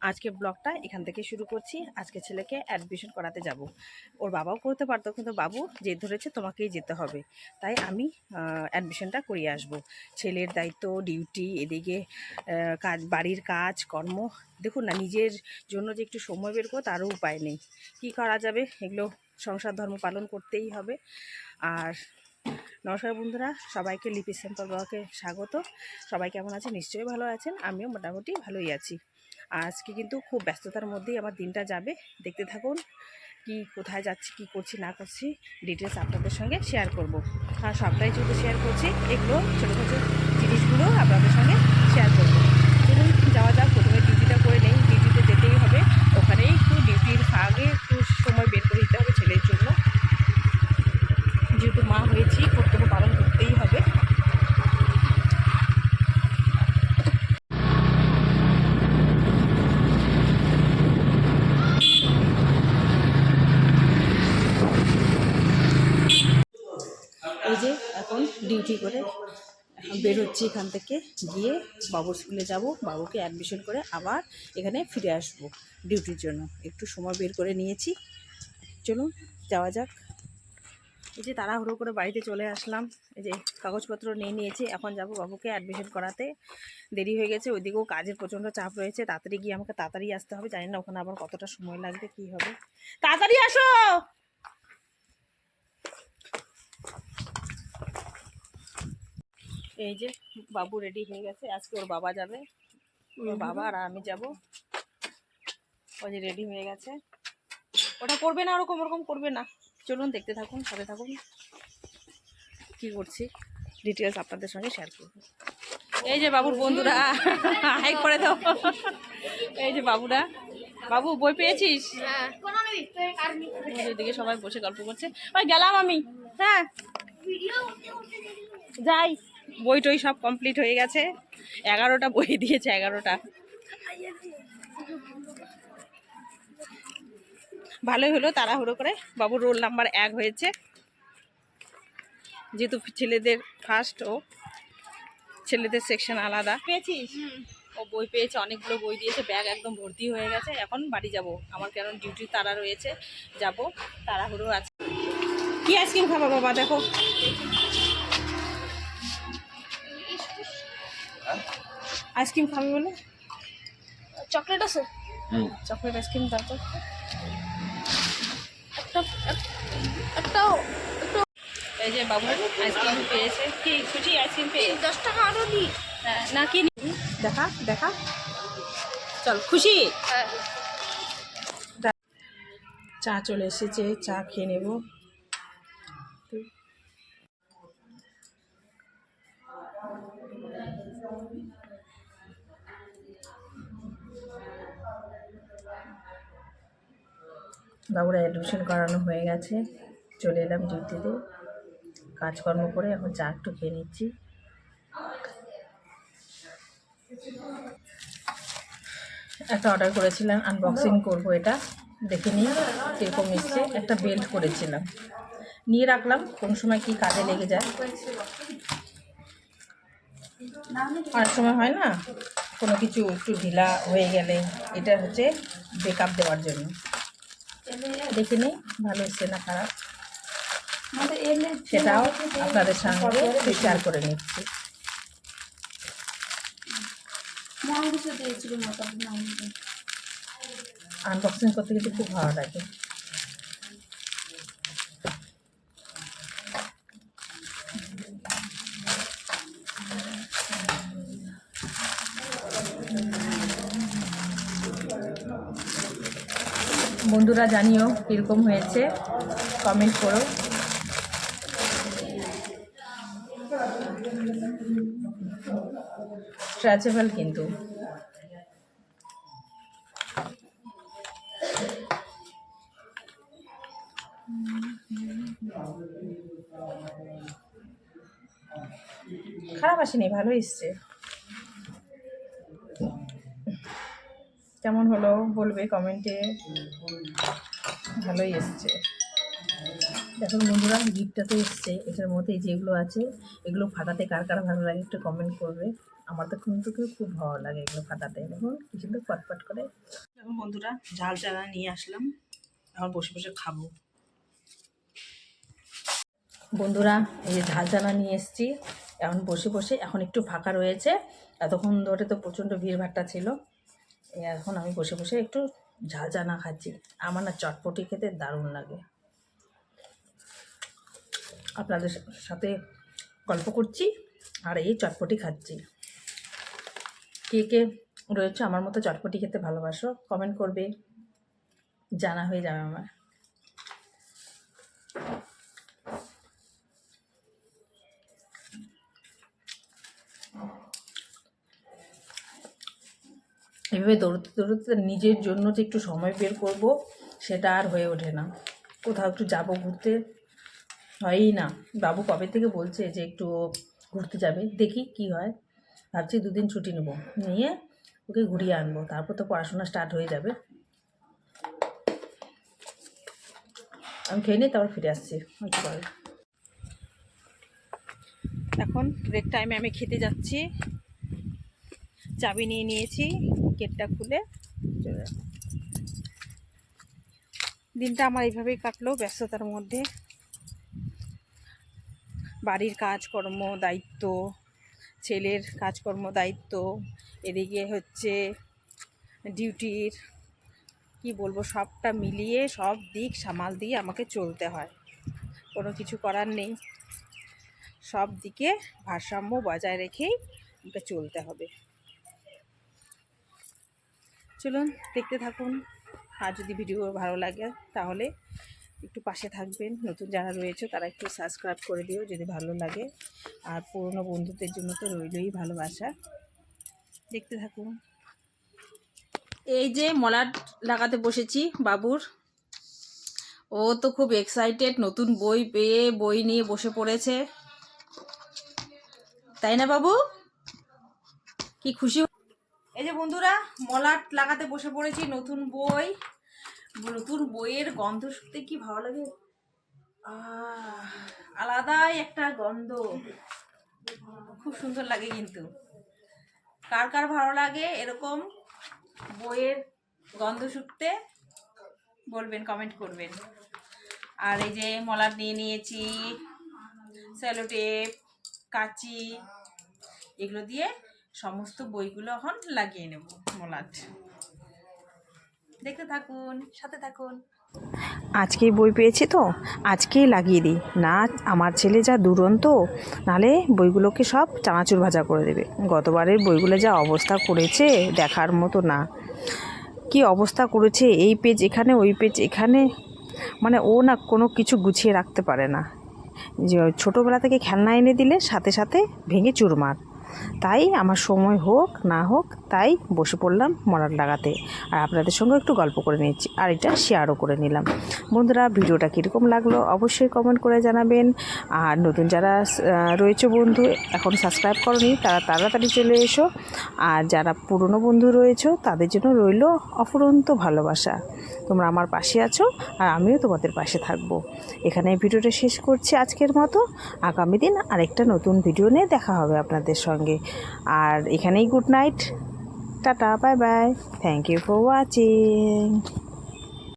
আজকে ব্লগটা এখান থেকে শুরু করছি। আজকে ছেলেকে অ্যাডমিশন করাতে যাব। ওর বাবাও করতে পারতো, কিন্তু বাবু জেদ ধরেছে তোমাকেই যেতে হবে, তাই আমি অ্যাডমিশনটা করিয়ে আসব। ছেলের দায়িত্ব, ডিউটি, এদিকে কাজ, বাড়ির কাজ কর্ম, দেখুন না, নিজের জন্য যে একটু সময় বের করো তারও উপায় নেই। কি করা যাবে, এগুলো সংসার ধর্ম পালন করতেই হবে। আর নমস্কার বন্ধুরা, সবাইকে লিপি সিম্পল ব্লগে স্বাগত। সবাই কেমন আছে? নিশ্চয়ই ভালো আছেন, আমিও মোটামুটি ভালোই আছি। আজকে কিন্তু খুব ব্যস্ততার মধ্যেই আমার দিনটা যাবে। দেখতে থাকুন কি কোথায় যাচ্ছি, কি করছি না করছি, ডিটেলস আপনাদের সঙ্গে শেয়ার করব। আর সবটাই যেহেতু শেয়ার করছি, এগুলো ছোটো ছোটো জিনিসগুলো আপনাদের সঙ্গে শেয়ার করব। চলুন যাওয়া যাক। প্রথমে ডিউটিটা করে নেই, ডিউটিতে যেতেই হবে। ওখানেই একটু ডিউটির আগে একটু সময় বের করে দিতে হবে ছেলের জন্য। যেহেতু মা হয়েছি, কর্তব্য পালন করতেই হবে। এই যে এখন ডিউটি করে বেরোচ্ছি এখান থেকে, গিয়ে বাবুর স্কুলে যাব, বাবুকে অ্যাডমিশন করে আবার এখানে ফিরে আসব ডিউটির জন্য। একটু সময় বের করে নিয়েছি, চলুন যাওয়া যাক। এই যে তাড়াহুড়ো করে বাড়িতে চলে আসলাম, এই যে কাগজপত্র নিয়ে নিয়েছি, এখন যাব বাবুকে অ্যাডমিশন করাতে। দেরি হয়ে গেছে, ওইদিকেও কাজের প্রচণ্ড চাপ রয়েছে, তাড়াতাড়ি গিয়ে আমাকে তাড়াতাড়ি আসতে হবে। জানি না ওখানে আবার কতটা সময় লাগবে, কি হবে। তাড়াতাড়ি আসো। এই যে বাবু রেডি হয়ে গেছে, আজকে ওর বাবা যাবে, ওর বাবা আর আমি যাব। ওই যে রেডি হয়ে গেছে। ওটা করবে না, ওরকম ওরকম করবে না। চলুন দেখতে থাকুন, সাথে থাকুন, কি করছি ডিটেলস আপনাদের সঙ্গে শেয়ার করব। এই যে বাবুর বন্ধুরা, হাই করে দাও। এই যে বাবুরা। বাবু বই পেয়েছিস? ওইদিকে সবাই বসে গল্প করছে। ওই গেলাম আমি, হ্যাঁ যাই। বই টই সব কমপ্লিট হয়ে গেছে, 11টা বই দিয়েছে, 11টা। ভালোই হলো, তাড়াহুড়ো করে। বাবুর রোল নাম্বার 1 হয়েছে, যেহেতু ছেলেদের ফার্স্ট, ও ছেলেদের সেকশন আলাদা। পেয়েছিস? ও বই পেয়েছে, অনেকগুলো বই দিয়েছে, ব্যাগ একদম ভর্তি হয়ে গেছে। এখন বাড়ি যাব, আমার কেন ডিউটি তাড়া রয়েছে, যাব, তাড়াহুড়ো আছে। কি আইসক্রিম খাবো বাবা? দেখো আইসক্রিম খাবে বলে। চকলেট আছে? চকলেট আইসক্রিম দাও তো একটা। এই যে বাবু আইসক্রিম পেয়েছে। কি খুশি আইসক্রিম পেয়ে? 10 টাকা আরো দি না, কি দেখা দেখা। চল, খুশি? চা চলে এসেছে, চা খেয়ে নেব। বাবুরা অ্যাডমিশন করানো হয়ে গেছে, চলে এলাম ডিউটিতে। কাজকর্ম করে এখন চা একটু খেয়ে নিচ্ছি। একটা অর্ডার করেছিলাম, আনবক্সিং করব, এটা দেখে নিই কীরকম এসছে। একটা বেল্ট করেছিলাম, নিয়ে রাখলাম, কোন সময় কি কাজে লেগে যায়। অনেক সময় হয় না, কোনো কিছু একটু ঢিলা হয়ে গেলে, এটা হচ্ছে ব্রেকআপ দেওয়ার জন্য। দেখে নিই ভালো এসছে না খারাপ, সেটাও আপনাদের সঙ্গে শেয়ার করে নিচ্ছি। আনবক্সিং করতে কিন্তু খুব ভালো লাগে। বন্ধুরা জানিও কীরকম হয়েছে, কমেন্ট করো। স্ট্রেচেবল কিন্তু। খারাপ আসেনি, ভালো এসছে। কেমন হলো বলবে কমেন্টে, ভালোই এসছে। দেখুন বন্ধুরা, গিফটটা তো এসছে, এটার মধ্যে যেগুলো আছে এগুলো ফাটাতে কার কার ভালো লাগে একটু কমেন্ট করবে। আমার তো কিন্তু খুব ভালো লাগে এগুলো ফাটাতে, দেখুন কি সুন্দর পটপট করে। এখন বন্ধুরা ঝাল চারা নিয়ে আসলাম, এখন বসে বসে খাবো। বন্ধুরা এই যে ঝাল চানা নিয়ে এসেছি, এখন বসে বসে, এখন একটু ফাঁকা রয়েছে, এতক্ষণ ধরে তো প্রচণ্ড ভিড়ভাট্টা ছিল। এখন আমি বসে বসে একটু ঝাল চানা খাচ্ছি। আমার না চটপটি খেতে দারুণ লাগে। আপনাদের সাথে গল্প করছি আর এই চটপটি খাচ্ছি। কে কে রয়েছে আমার মতো চটপটি খেতে ভালোবাসো, কমেন্ট করবে, জানা হয়ে যাবে আমার। এভাবে দৌড়তে দৌড়তে নিজের জন্য যে একটু সময় বের করব সেটা আর হয়ে ওঠে না। কোথাও একটু যাবো ঘুরতে, হয়ই না। বাবু কবে থেকে বলছে যে একটু ঘুরতে যাবে, দেখি কি হয়। ভাবছি 2 দিন ছুটি নেব, নিয়ে ওকে ঘুরিয়ে আনবো, তারপর তো পড়াশোনা স্টার্ট হয়ে যাবে। আমি খেয়ে নিই, তারপর ফিরে আসছি একটু পরে। এখন ব্রেক টাইমে আমি খেতে যাচ্ছি, চাবি নিয়ে নিয়েছি, গেটটা খুলে চলে যাব। দিনটা আমার এইভাবেই কাটলো ব্যস্ততার মধ্যে, বাড়ির কাজকর্ম দায়িত্ব, ছেলের কাজকর্ম দায়িত্ব, এদিকে হচ্ছে ডিউটির, কি বলবো, সবটা মিলিয়ে সব দিক সামাল দিয়ে আমাকে চলতে হয়। কোনো কিছু করার নেই, সব দিকে ভারসাম্য বজায় রেখেই আমাকে চলতে হবে। চলুন দেখতে থাকুন, আর যদি ভিডিও ভালো লাগে তাহলে একটু পাশে থাকবেন। নতুন যারা রয়েছে তারা একটু সাবস্ক্রাইব করে দিও যদি ভালো লাগে, আর পুরনো বন্ধুদের জন্য তো রইলই ভালোবাসা। দেখতে থাকুন। এই যে মলাট লাগাতে বসেছি বাবুর, ও তো খুব এক্সাইটেড, নতুন বই পেয়ে বই নিয়ে বসে পড়েছে, তাই না বাবু? কি খুশি! এই যে বন্ধুরা মলাট লাগাতে বসে পড়েছি, নতুন বই, নতুন বইয়ের গন্ধ শুকতে কি ভালো লাগে, আলাদাই একটা গন্ধ, খুব সুন্দর লাগে। কিন্তু কার কার ভালো লাগে এরকম বইয়ের গন্ধ শুকতে বলবেন, কমেন্ট করবেন। আর এই যে মলাট নিয়ে নিয়েছি, সেলোটেপ, কাঁচি, এগুলো দিয়ে সমস্ত বইগুলো এখন লাগিয়ে নেব মলাট। দেখতে থাকুন, সাথে থাকুন। আজকেই বই পেয়েছি তো আজকেই লাগিয়ে দিই, না আমার ছেলে যা দুরন্ত, নালে বইগুলোকে সব চানাচুর ভাজা করে দেবে। গতবারের বইগুলো যা অবস্থা করেছে দেখার মতো না, কি অবস্থা করেছে, এই পেজ এখানে ওই পেজ এখানে, মানে ও না কোনো কিছু গুছিয়ে রাখতে পারে না। যে ছোটোবেলা থেকে খেলনা এনে দিলে সাথে সাথে ভেঙে চুরমার। তাই আমার সময় হোক না হোক তাই বসে পড়লাম মলাট লাগাতে, আর আপনাদের সঙ্গে একটু গল্প করে নিচ্ছি, আর এটা শেয়ারও করে নিলাম। বন্ধুরা ভিডিওটা কীরকম লাগলো অবশ্যই কমেন্ট করে জানাবেন। আর নতুন যারা রয়েছে বন্ধু এখন সাবস্ক্রাইব করনি তারা তাড়াতাড়ি চলে এসো, আর যারা পুরনো বন্ধু রয়েছে তাদের জন্য রইল অফুরন্ত ভালোবাসা। তোমরা আমার পাশে আছো আর আমিও তোমাদের পাশে থাকবো। এখানে ভিডিওটা শেষ করছি আজকের মতো, আগামী দিন আরেকটা নতুন ভিডিও নিয়ে দেখা হবে আপনাদের সঙ্গে। আর এখানেই good night, tata, bye bye, thank you for watching.